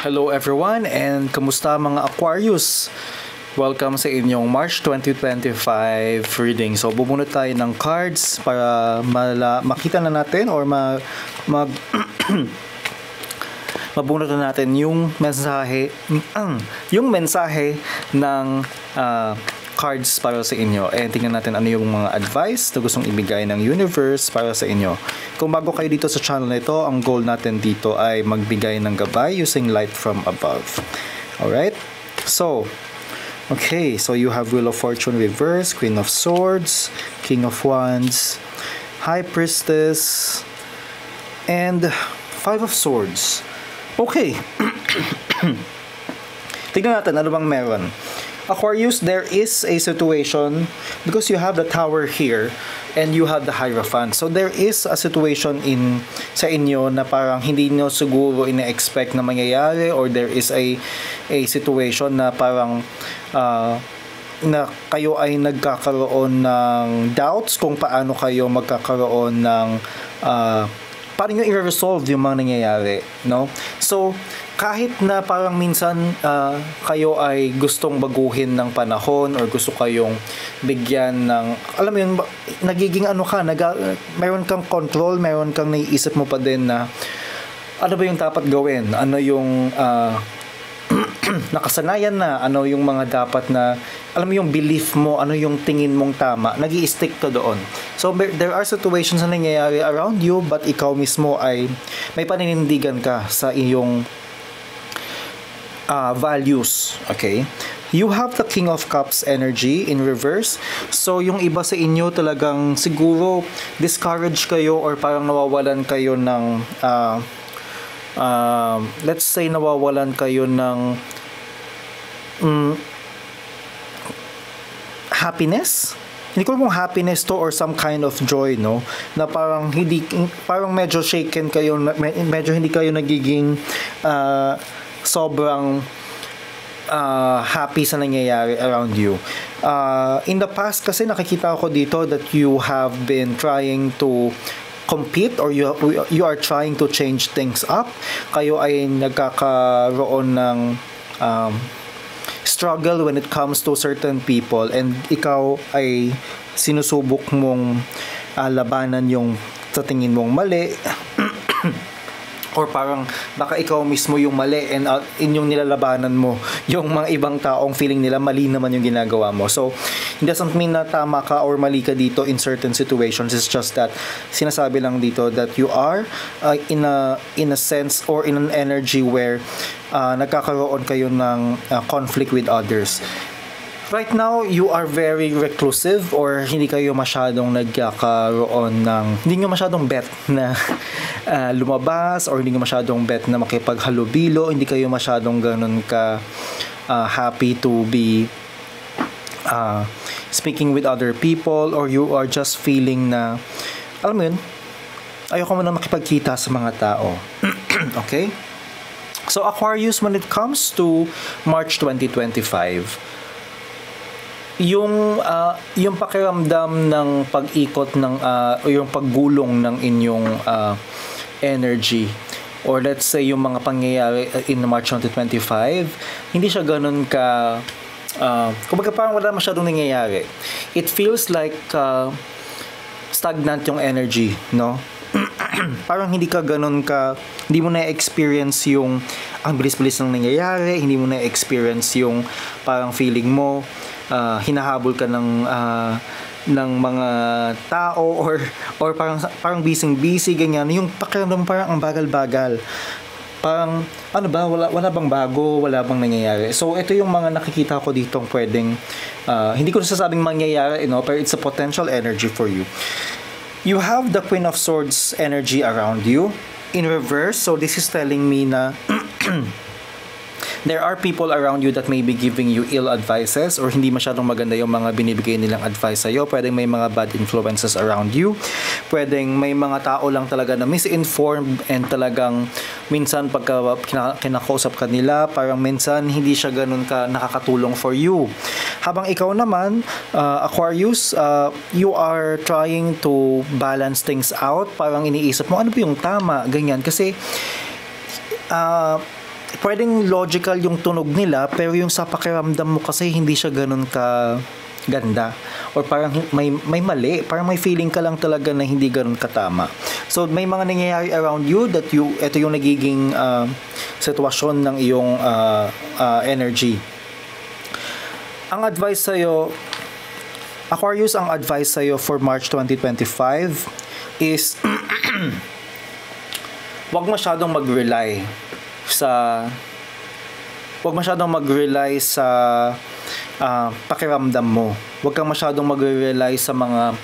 Hello everyone and kamusta mga Aquarius? Welcome sa inyong March 2025 reading. So bubunot tayo ng cards para makita na natin or mabunot na natin yung mensahe ng cards para sa inyo. And tingnan natin ano yung mga advice na gustong ibigay ng universe para sa inyo. Kung bago kayo dito sa channel na ito, ang goal natin dito ay magbigay ng gabay using light from above. Alright? So you have Wheel of Fortune reverse, Queen of Swords, King of Wands, High Priestess, and Five of Swords. Okay. Tignan natin ano bang meron. Aquarius, there is a situation because you have the Tower here and you have the Hierophant. So there is a situation sa inyo na parang hindi nyo siguro ina-expect na mangyayari, or there is a situation na parang na kayo ay nagkakaroon ng doubts kung paano kayo magkakaroon ng paano nyo i-resolve yung mga nangyayari, no? So kahit na parang minsan kayo ay gustong baguhin ng panahon or gusto kayong bigyan ng, alam mo yun, nagiging meron kang control, meron kang naiisip mo pa din na ano ba yung dapat gawin, ano yung nakasanayan na, ano yung mga dapat na, alam mo yung belief mo, ano yung tingin mong tama, nag-i-stick ka doon. So there are situations na nangyayari around you, but ikaw mismo ay may paninindigan ka sa iyong values. Okay, you have the King of Cups energy in reverse. So yung iba sa inyo talagang siguro discourage kayo or parang nawawalan kayo ng let's say nawawalan kayo ng happiness. Hindi ko alam kung happiness to or some kind of joy, no? Na parang medyo shaken kayo, medyo hindi kayo nagiging sobrang happy sa nangyayari around you. In the past kasi nakikita ko dito that you have been trying to compete or you are trying to change things up. Kayo ay nagkakaroon ng struggle when it comes to certain people, and ikaw ay sinusubok mong labanan yung sa tingin mong mali. Or parang baka ikaw mismo yung mali and yung nilalabanan mo yung mga ibang taong feeling nila mali naman yung ginagawa mo. So it doesn't mean na tama ka or mali ka dito in certain situations. It's just that sinasabi lang dito that you are in a sense or in an energy where nagkakaroon kayo ng conflict with others. Right now, you are very reclusive or hindi kayo masyadong nagkakaroon ng, hindi nyo masyadong bet na lumabas, or hindi nyo masyadong bet na makipaghalubilo, hindi kayo masyadong ganun ka happy to be speaking with other people, or you are just feeling na, alam mo yun, ayoko mo na makipagkita sa mga tao. Okay? So Aquarius, when it comes to March 2025, yung pakiramdam ng pag-ikot ng yung paggulong ng inyong energy, or let's say yung mga pangyayari in March 2025, hindi siya ganun ka kumbaga parang wala masyadong nangyayari. It feels like stagnant yung energy, no? Parang hindi ka ganun ka, hindi mo na-experience yung ang bilis-bilis ng nangyayari, hindi mo na-experience yung parang feeling mo hinahabol ka ng mga tao, or parang busy ganyan, yung pakiramdam parang ang bagal-bagal, parang ano ba, wala bang bago, wala bang nangyayari. So ito yung mga nakikita ko dito pwedeng hindi ko nasasabing mangyayari, pero it's a potential energy for you. You have the Queen of Swords energy around you in reverse. So this is telling me na there are people around you that may be giving you ill advices, or hindi masyadong maganda yung mga binibigay nilang advice sa'yo. Pwedeng may mga bad influences around you. Pwedeng may mga tao lang talaga na misinformed, and talagang minsan pagka kinakausap ka nila, parang minsan hindi siya ganun ka nakakatulong for you. Habang ikaw naman, Aquarius, you are trying to balance things out. Parang iniisip mo, ano ba yung tama? Ganyan. Kasi pwedeng logical yung tunog nila, pero yung sa pakiramdam mo kasi hindi siya ganun ka ganda, or parang may mali, parang may feeling ka lang talaga na hindi ganun katama. So may mga nangyayari around you that ito yung nagiging sitwasyon ng iyong energy. Ang advice sa'yo, Aquarius, ang advice sa'yo for March 2025 is wag masyadong mag-rely sa pakiramdam mo. Huwag kang masyadong mag-rely sa mga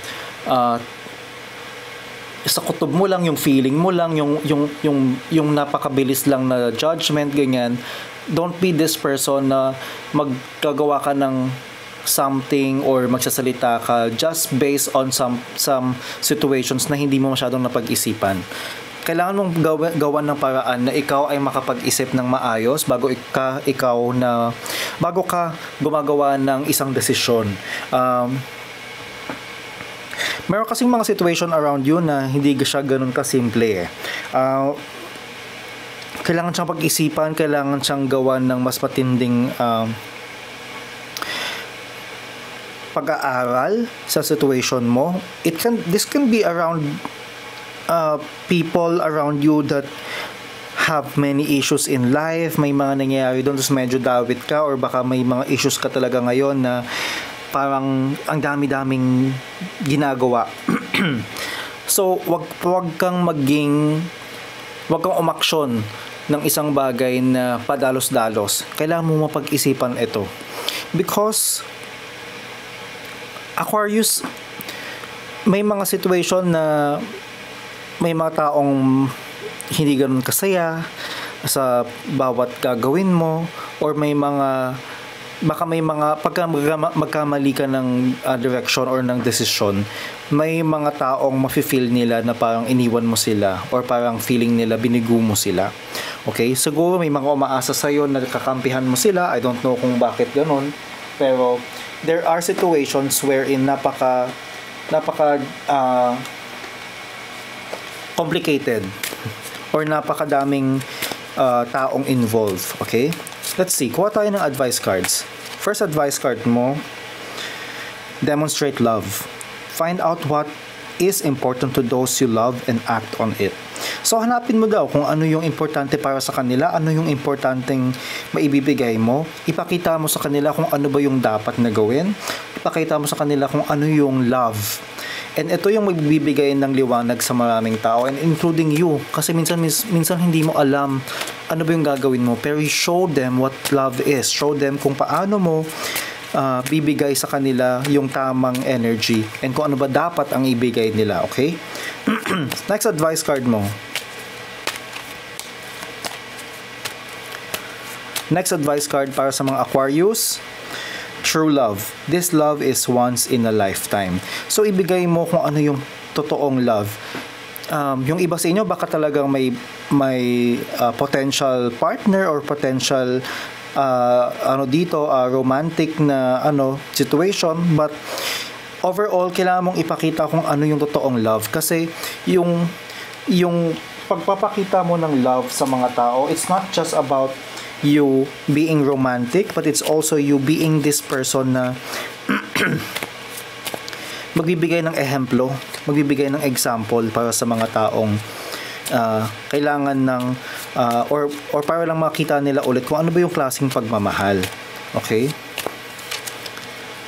sa kutob mo lang, yung feeling mo lang, yung napakabilis lang na judgment, ganyan. Don't be this person na maggagawa ka ng something or magsasalita ka just based on some situations na hindi mo masyadong napag-isipan. Kailangan mong gawan ng paraan na ikaw ay makapag-isip ng maayos bago ka gumagawa ng isang desisyon. Meron kasing mga situation around you na hindi siya ganun kasimple eh. Kailangan siyang pag-isipan, kailangan siyang gawan ng mas matinding pag-aaral sa situation mo. This can be around people around you that have many issues in life. May mga nangyayari doon, tapos medyo dawit ka, or baka may mga issues ka talaga ngayon na parang ang dami-daming ginagawa. So wag kang umaksyon ng isang bagay na padalos-dalos. Kailangan mo mapag-isipan ito, because Aquarius, may mga situation na may mga taong hindi ganun kasaya sa bawat gagawin mo, or baka may mga pagka magkamali ka ng direction or ng desisyon, may mga taong mafe-feel nila na parang iniwan mo sila, or parang feeling nila binigo mo sila. Okay? Siguro may mga umaasa sa'yo na kakampihan mo sila. I don't know kung bakit ganun, pero there are situations wherein napaka complicated or napakadaming taong involved. Okay? Let's see. Kuha tayo ng advice cards. First advice card mo, demonstrate love. Find out what is important to those you love and act on it. So, hanapin mo daw kung ano yung importante para sa kanila, ano yung importanteng maibibigay mo. Ipakita mo sa kanila kung ano ba yung dapat na gawin. Ipakita mo sa kanila kung ano yung love. And ito yung magbibigay ng liwanag sa maraming tao, and including you. Kasi minsan hindi mo alam ano ba yung gagawin mo. Pero show them what love is. Show them kung paano mo bibigay sa kanila yung tamang energy, and kung ano ba dapat ang ibigay nila. Okay? Next advice card mo. Next advice card para sa mga Aquarius, true love. This love is once in a lifetime. So, ibigay mo kung ano yung totoong love. Yung iba sa inyo, baka talagang may potential partner or potential romantic na situation, but overall, kailangan mong ipakita kung ano yung totoong love. Kasi yung pagpapakita mo ng love sa mga tao, it's not just about you being romantic, but it's also you being this person na magbibigay ng ehemplo, magbibigay ng example para sa mga taong kailangan ng or para lang makita nila ulit kung ano ba yung klaseng pagmamahal. Okay?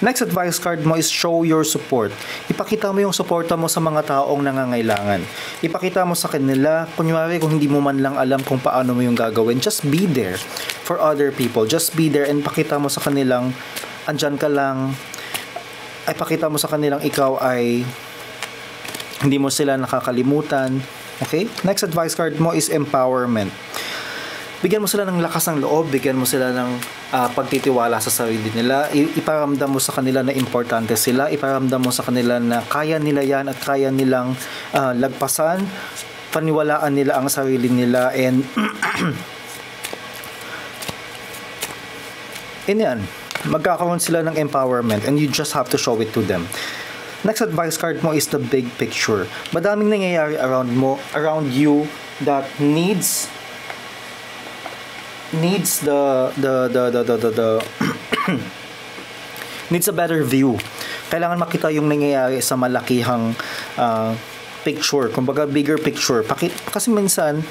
Next advice card mo is show your support. Ipakita mo yung suporta mo sa mga taong nangangailangan. Ipakita mo sa kanila, kunyari kung hindi mo man lang alam kung paano mo yung gagawin, just be there for other people. Just be there, and pakita mo sa kanilang andyan ka lang. Ay pakita mo sa kanilang ikaw ay hindi mo sila nakakalimutan. Okay? Next advice card mo is empowerment. Bigyan mo sila ng lakas ng loob, bigyan mo sila ng pagtitiwala sa sarili nila, iparamdam mo sa kanila na importante sila, iparamdam mo sa kanila na kaya nila yan at kaya nilang lagpasan, paniwalaan nila ang sarili nila, and yan, magkakaroon sila ng empowerment, and you just have to show it to them. Next advice card mo is the big picture. Madaming nangyayari around you that needs needs the needs a better view. Kailangan makita yung nangyayari sa malakihang picture, kumbaga bigger picture. Kasi minsan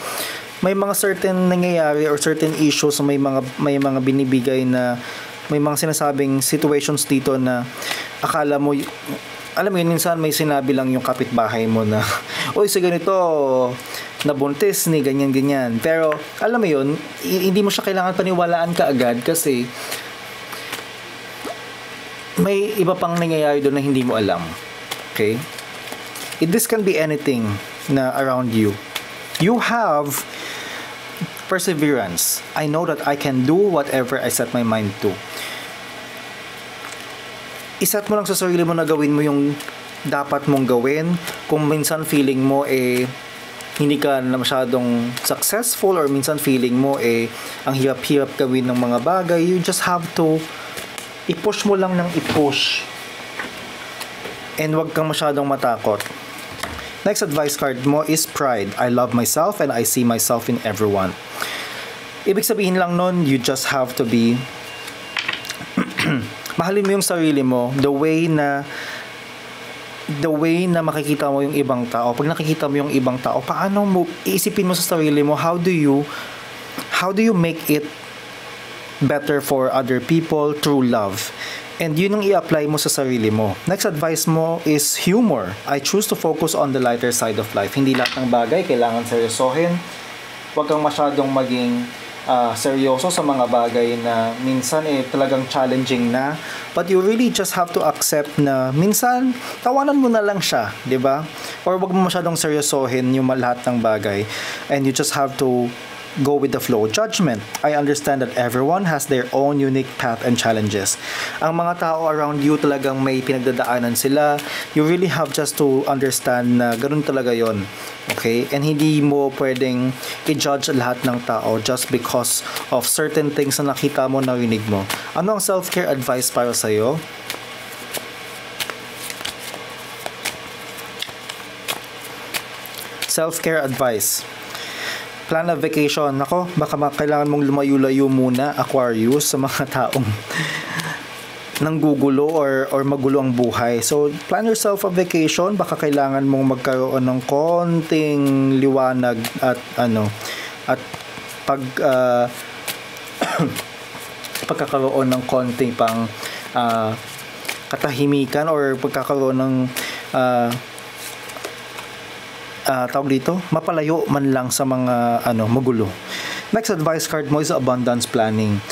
may mga certain nangyayari or certain issues, may mga binibigay na may mga sinasabing situations dito na akala mo, alam mo yun, minsan may sinabi lang yung kapitbahay mo na oy, sa ganito nabuntis ni ganyan. Pero alam mo yun, hindi mo siya kailangan paniwalaan kaagad kasi may iba pang nangyayari doon na hindi mo alam. Okay? This can be anything na around you. You have perseverance. I know that I can do whatever I set my mind to. Iset mo lang sa sarili mo na gawin mo yung dapat mong gawin. Kung minsan feeling mo hindi ka na masyadong successful or minsan feeling mo ang hirap-hirap gawin ng mga bagay, you just have to i-push mo lang ng i-push. And wag kang masyadong matakot. Next advice card mo is pride. I love myself and I see myself in everyone. Ibig sabihin lang nun, you just have to be mahalin mo yung sarili mo the way na makikita mo yung ibang tao. Pag nakikita mo yung ibang tao, paano mo iisipin mo sa sarili mo, how do you make it better for other people through love? And yun ang i-apply mo sa sarili mo. Next advice mo is humor. I choose to focus on the lighter side of life. Hindi lahat ng bagay kailangan seryosohin. Huwag kang masyadong maging seryoso sa mga bagay na minsan talagang challenging na, but you really just have to accept na minsan tawanan mo na lang siya, di ba? Or wag mo masyadong seryosohin yung lahat ng bagay, and you just have to go with the flow. Judgment. I understand that everyone has their own unique path and challenges. Ang mga tao around you talagang may pinagdadaanan sila. You really have just to understand na ganun talaga yon. Okay? And hindi mo pwedeng i-judge lahat ng tao just because of certain things na nakita mo, narinig mo. Ano ang self-care advice para sa'yo? Self-care advice. Plan a vacation. Nako, baka kailangan mong lumayo-layo muna, Aquarius, sa mga taong nanggugulo or magulo ang buhay. So, plan yourself a vacation. Baka kailangan mong magkaroon ng konting liwanag at pagkakaroon ng konting pang katahimikan or pagkakaroon ng tawag dito, mapalayo man lang sa mga magulo. Next advice card mo is abundance planning.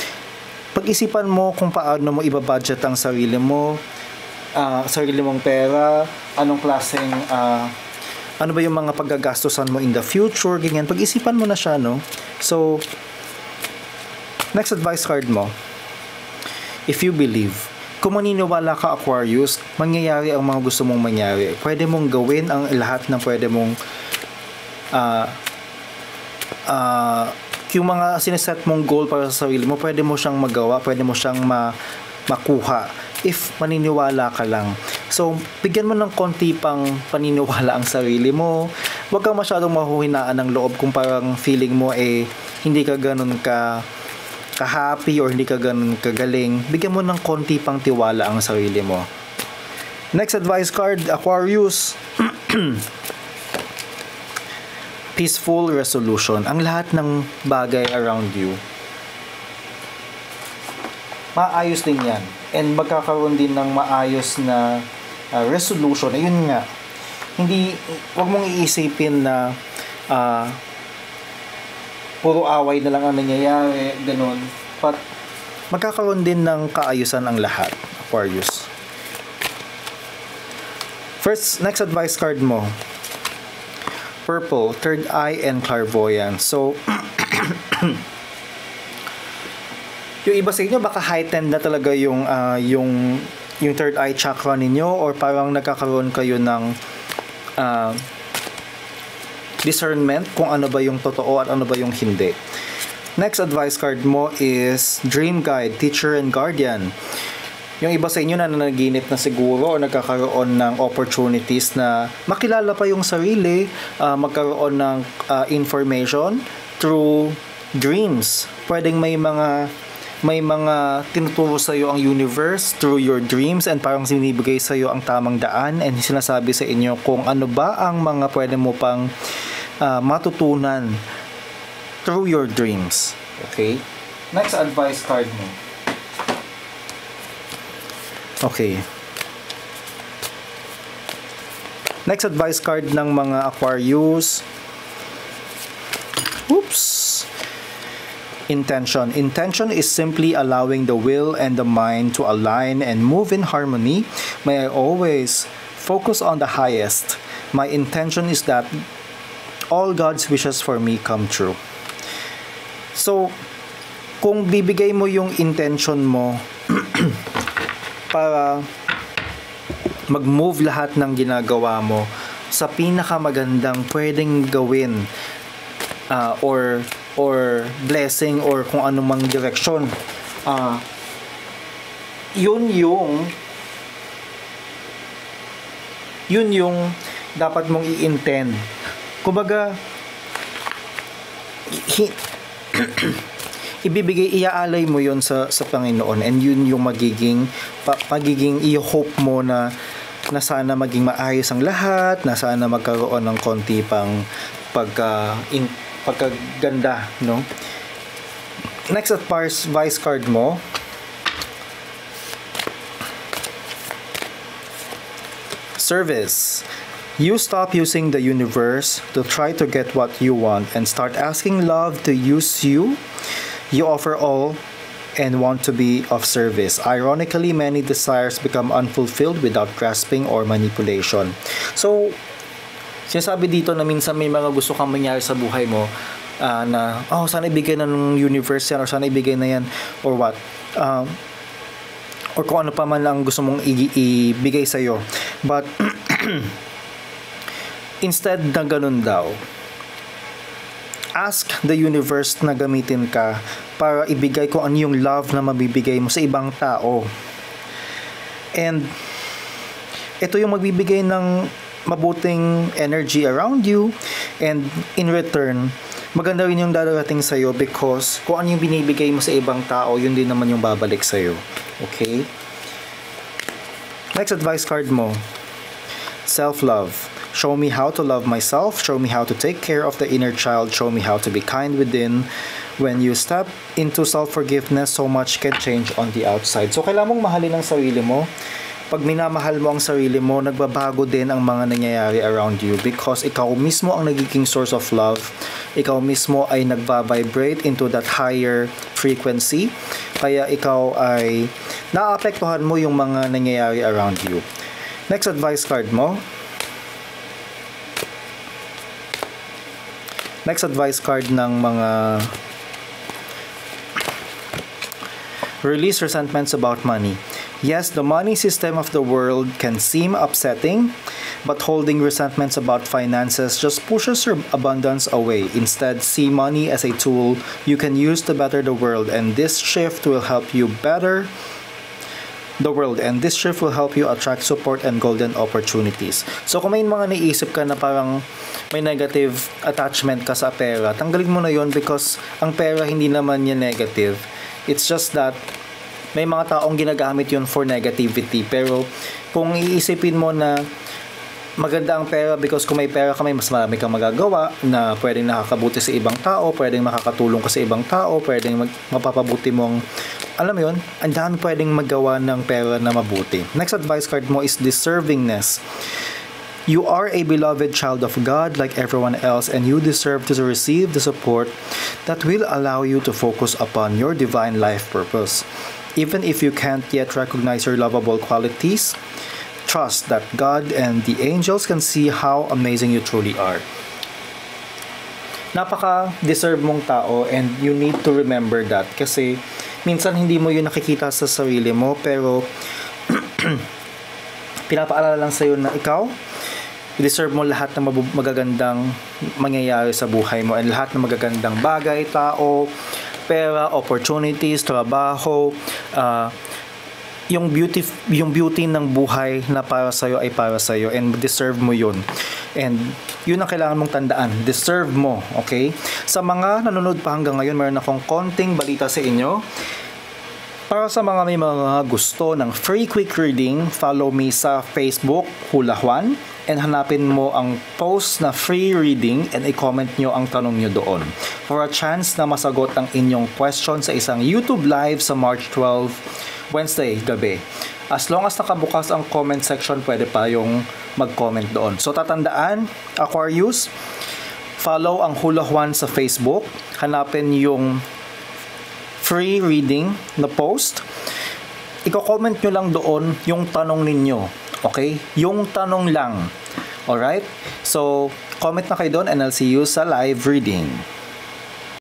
Pag-isipan mo kung paano mo ibabudget ang sarili mong pera, anong klaseng ano ba yung mga paggagastusan mo in the future, ganyan. Pag-isipan mo na siya, no? So, next advice card mo, if you believe. Kung maniniwala ka, Aquarius, mangyayari ang mga gusto mong mangyari. Pwede mong gawin ang lahat ng pwede mong yung mga sineset mong goal para sa sarili mo, pwede mo siyang magawa, pwede mo siyang makuha if maniniwala ka lang. So, bigyan mo ng konti pang paniniwala ang sarili mo. Huwag kang masyadong mahuhinaan ng loob kung parang feeling mo hindi ka ganun ka-happy or hindi ka ganun kagaling. Bigyan mo ng konti pang tiwala ang sarili mo. Next advice card, Aquarius. Peaceful resolution. Ang lahat ng bagay around you, maayos din yan. And magkakaroon din ng maayos na resolution. Ayun nga. Huwag mong iisipin na puro away na lang ang nangyayari, ganun. But, magkakaroon din ng kaayusan ang lahat, Aquarius. Next advice card mo. Purple, third eye and clairvoyance. So, yung iba sa inyo, baka heightened na talaga yung third eye chakra ninyo, or parang nagkakaroon kayo ng discernment kung ano ba yung totoo at ano ba yung hindi. Next advice card mo is Dream Guide, Teacher and Guardian. Yung iba sa inyo na nanaginip na siguro o nagkakaroon ng opportunities na makilala pa yung sarili, magkaroon ng information through dreams. pwedeng may mga tinuturo sa iyo ang universe through your dreams, and parang sinibigay sa iyo ang tamang daan and sinasabi sa inyo kung ano ba ang mga pwede mo pang matutunan through your dreams. Okay? Next advice card mo. Okay. Next advice card ng mga Aquarius. Oops. Intention. Intention is simply allowing the will and the mind to align and move in harmony. May I always focus on the highest. My intention is that all God's wishes for me come true. So, kung bibigay mo yung intention mo para mag-move lahat ng ginagawa mo sa pinakamagandang pwedeng gawin, or blessing or kung anumang direksyon, yun yung dapat mong i-intend. Kumbaga iaalay mo yun sa Panginoon, and yun yung magiging i-hope mo na sana maging maayos ang lahat, na sana magkaroon ng konti pang pagkaganda, no? Next advice card mo. Service. You stop using the universe to try to get what you want and start asking love to use you. You offer all and want to be of service. Ironically, many desires become unfulfilled without grasping or manipulation. So, sinasabi dito na minsan may mga gusto kang mangyari sa buhay mo, na sana ibigay na ng universe yan, or sana ibigay na yan, or what, or kung ano pa man lang gusto mong ibigay sa'yo. But instead na ganun daw, ask the universe na gamitin ka para ibigay kung ano yung love na mabibigay mo sa ibang tao. And ito yung magbibigay ng mabuting energy around you, and in return, maganda rin yung darating sa'yo, because kung ano yung binibigay mo sa ibang tao, yun din naman yung babalik sa'yo. Okay? Next advice card mo. Self-love. Show me how to love myself. Show me how to take care of the inner child. Show me how to be kind within. When you step into self-forgiveness, so much can change on the outside. So, kailangan mong mahalin ang sarili mo. Pag minamahal mo ang sarili mo, nagbabago din ang mga nangyayari around you, because ikaw mismo ang nagiging source of love. Ikaw mismo ay nagbabibrate into that higher frequency. Kaya ikaw ay naapektuhan mo yung mga nangyayari around you. Next advice card mo. Next advice card ng mga release resentments about money. Yes, the money system of the world can seem upsetting, but holding resentments about finances just pushes your abundance away. Instead, see money as a tool you can use to better the world, and this shift will help you better the world, and this shift will help you attract support and golden opportunities. So kung may mga naisip ka na parang may negative attachment ka sa pera, tanggalin mo na yon, because ang pera hindi naman yan negative. It's just that may mga taong ginagamit yun for negativity. Pero kung iisipin mo na maganda ang pera, because kung may pera ka, may mas marami kang magagawa na pwedeng nakakabuti sa ibang tao, pwedeng makakatulong ka sa ibang tao, pwedeng mapapabuti mong, alam mo yun, ang dami pwedeng magawa ng pera na mabuti. Next advice card mo is deservingness. You are a beloved child of God like everyone else, and you deserve to receive the support that will allow you to focus upon your divine life purpose. Even if you can't yet recognize your lovable qualities, trust that God and the angels can see how amazing you truly are. Napaka-deserve mong tao, and you need to remember that, kasi minsan hindi mo yun nakikita sa sarili mo, pero pinapaalala lang sa'yo na ikaw, deserve mo lahat ng magagandang mangyayari sa buhay mo, and lahat ng magagandang bagay, tao, pera, opportunities, trabaho, yung beauty ng buhay na para sa'yo ay para sa'yo, and deserve mo yun. And Yun ang kailangan mong tandaan. Deserve mo, okay? Sa mga nanonood pa hanggang ngayon, meron akong konting balita sa inyo. Para sa mga may mga gusto ng free quick reading, follow me sa Facebook, Hula Juan, and hanapin mo ang post na free reading and i-comment nyo ang tanong nyo doon for a chance na masagot ang inyong question sa isang YouTube live sa March 12, Wednesday, gabi. As long as nakabukas ang comment section, pwede pa yung mag-comment doon. So tatandaan, Aquarius, follow ang Hula Juan sa Facebook, hanapin yung free reading na post. Iko-comment nyo lang doon yung tanong ninyo. Okay? Yung tanong lang. Alright? So, comment na kayo doon and I'll see you sa live reading.